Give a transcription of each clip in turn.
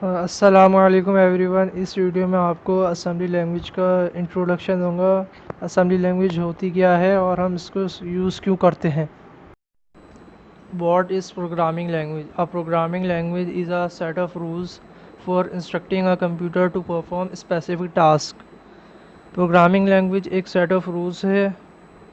अस्सलामु अलैकुम एवरीवन। इस वीडियो में आपको असेंबली लैंग्वेज का इंट्रोडक्शन दूंगा। असेंबली लैंग्वेज होती क्या है और हम इसको यूज़ क्यों करते हैं। What is programming language? A programming language is a set of rules for instructing a computer to perform specific task। Programming language एक सेट ऑफ रूल्स है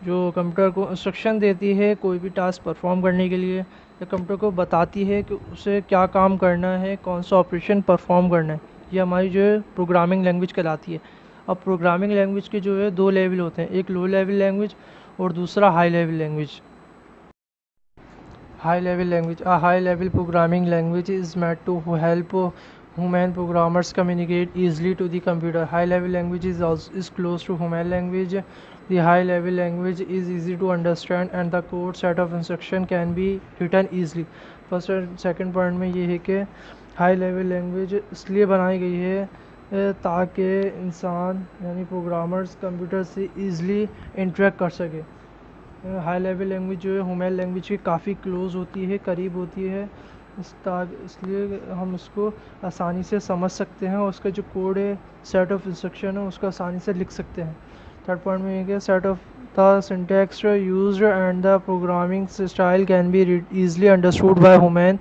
जो कंप्यूटर को इंस्ट्रक्शन देती है कोई भी टास्क परफॉर्म करने के लिए, या कंप्यूटर को बताती है कि उसे क्या काम करना है, कौन सा ऑपरेशन परफॉर्म करना है। ये हमारी जो है प्रोग्रामिंग लैंग्वेज कहलाती है। अब प्रोग्रामिंग लैंग्वेज के जो है दो लेवल होते हैं, एक लो लेवल लैंग्वेज और दूसरा high level language. High level language, a high level programming language is meant to help human programmers communicate easily to the computer. High level language is close to human language. The high level language is easy to understand and the code set of instruction can be written easily. First और second point में ये है कि high level language इसलिए बनाई गई है ताकि इंसान यानी प्रोग्रामर्स कंप्यूटर से ईज़िली इंटरेक्ट कर सके। हाई लेवल लैंग्वेज जो है ह्यूमन लैंग्वेज के काफ़ी क्लोज होती है, करीब होती है, इसलिए हम उसको आसानी से समझ सकते हैं और उसका जो कोड है, सेट ऑफ इंस्ट्रक्शन है, उसको आसानी से लिख सकते हैं। थर्ड पॉइंट में ये कि set of the syntax used and the programming style can be easily understood by human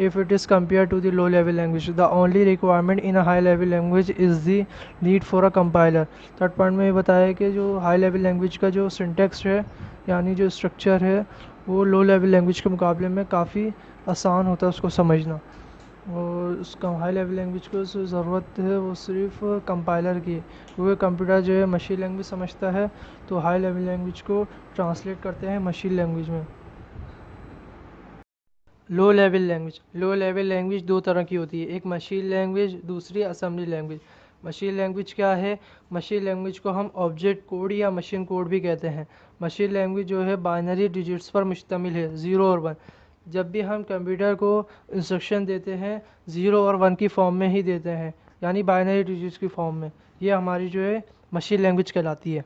if it is compared to the low level language. The only requirement in a high level language is the need for a compiler. Third point में ये बताया कि जो high level language का जो syntax है यानी जो स्ट्रक्चर है वो लो लेवल लैंग्वेज के मुकाबले में काफ़ी आसान होता है उसको समझना, और उसका हाई लेवल लैंग्वेज को जो ज़रूरत है वो सिर्फ कंपाइलर की है, क्योंकि कंप्यूटर जो है मशीन लैंग्वेज समझता है तो हाई लेवल लैंग्वेज को ट्रांसलेट करते हैं मशीन लैंग्वेज में। लो लेवल लैंग्वेज दो तरह की होती है, एक मशीन लैंग्वेज, दूसरी असेंबली लैंग्वेज। मशीन लैंग्वेज क्या है? मशीन लैंग्वेज को हम ऑब्जेक्ट कोड या मशीन कोड भी कहते हैं। मशीन लैंग्वेज जो है बाइनरी डिजिट्स पर मुश्तमिल है, 0 और 1। जब भी हम कंप्यूटर को इंस्ट्रक्शन देते हैं 0 और 1 की फॉर्म में ही देते हैं, यानी बाइनरी डिजिट्स की फॉर्म में। ये हमारी जो है मशीन लैंग्वेज कहलाती है।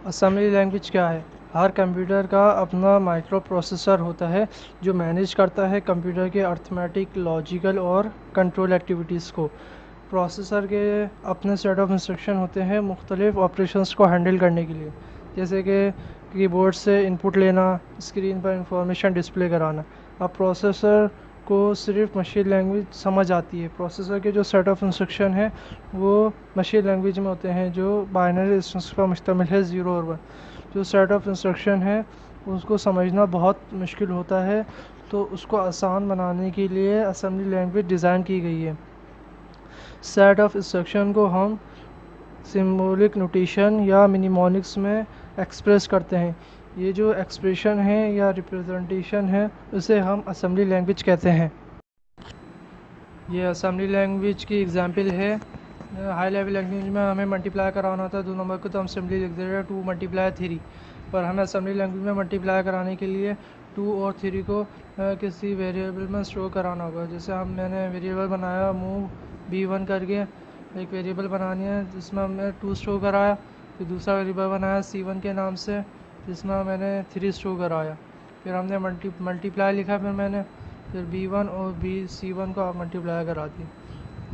असेंबली लैंग्वेज क्या है? हर कंप्यूटर का अपना माइक्रो प्रोसेसर होता है जो मैनेज करता है कंप्यूटर के अर्थमेटिक, लॉजिकल और कंट्रोल एक्टिविटीज़ को। प्रोसेसर के अपने सेट ऑफ इंस्ट्रक्शन होते हैं मुख्तलिफ ऑपरेशंस को हैंडल करने के लिए, जैसे कि कीबोर्ड से इनपुट लेना, स्क्रीन पर इंफॉर्मेशन डिस्प्ले कराना। अब प्रोसेसर को सिर्फ मशीन लैंग्वेज समझ आती है। प्रोसेसर के जो सेट ऑफ इंस्ट्रक्शन है वो मशीन लैंग्वेज में होते हैं जो बाइनरी इंस्ट्रक्शंस पर मुश्तमिल है, 0 और 1। जो सेट ऑफ इंस्ट्रक्शन है उसको समझना बहुत मुश्किल होता है, तो उसको आसान बनाने के लिए असेंबली लैंग्वेज डिज़ाइन की गई है। सेट ऑफ इंस्ट्रक्शन को हम सिंबॉलिक नोटेशन या मिनिमोनिक्स में एक्सप्रेस करते हैं। ये जो एक्सप्रेशन है या रिप्रेजेंटेशन है उसे हम असेंबली लैंग्वेज कहते हैं। ये असेंबली लैंग्वेज की एग्जांपल है। हाई लेवल लैंग्वेज में हमें मल्टीप्लाई कराना होता है 2 नंबर को, तो हम सिंपली लिख देते हैं 2 × 3। पर हमें असेंबली लैंग्वेज में मल्टीप्लाई कराने के लिए 2 और 3 को किसी वेरिएबल में स्टोर कराना होगा। जैसे मैंने वेरिएबल बनाया मूव B1 करके, एक वेरिएबल बनानी है जिसमें हमने 2 स्टोर कराया, फिर दूसरा वेरिएबल बनाया C1 के नाम से जिसमें मैंने 3 स्टोर कराया, फिर हमने मल्टीप्लाई लिखा, फिर B1 और C1 को मल्टीप्लाई करा दी।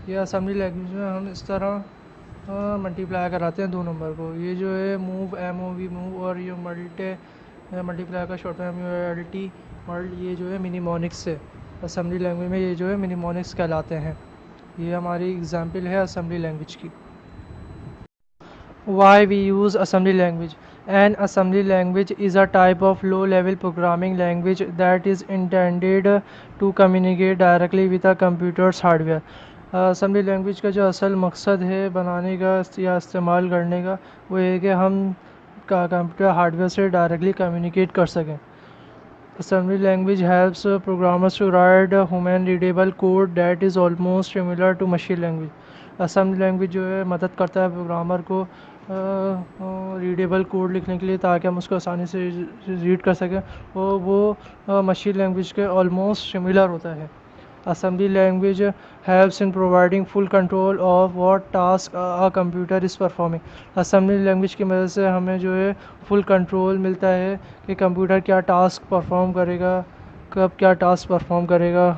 ये असेंबली लैंग्वेज में हम इस तरह मल्टीप्लाई कराते हैं 2 नंबर को। ये जो है मूव, MOV मूव, और ये मल्टीप्लाई का शॉर्ट फॉर्म MULT मल्ट, ये जो है मिनिमोनिक्स है। असेंबली लैंग्वेज में ये जो है मिनिमोनिक्स कहलाते हैं। ये हमारी एग्जांपल है असेंबली लैंग्वेज की। Why we use assembly language? An assembly language is a type of low-level programming language that is intended to communicate directly with a computer's hardware. Assembly language का जो असल मकसद है बनाने का या इस्तेमाल करने का वो है कि हम कंप्यूटर हार्डवेयर से डायरेक्टली कम्युनिकेट कर सकें। Assembly language helps programmers to write human readable code that is almost similar to machine language. Assembly language जो है मदद करता है प्रोग्रामर को रीडेबल कोड लिखने के लिए ताकि हम उसको आसानी से रीड कर सकें, और वो मशीन लैंग्वेज के ऑलमोस्ट सिमिलर होता है। Assembly language helps in providing full control of what task a computer is performing. Assembly language की मदद से हमें जो है फुल कंट्रोल मिलता है कि कंप्यूटर क्या टास्क परफॉर्म करेगा, कब क्या टास्क परफॉर्म करेगा।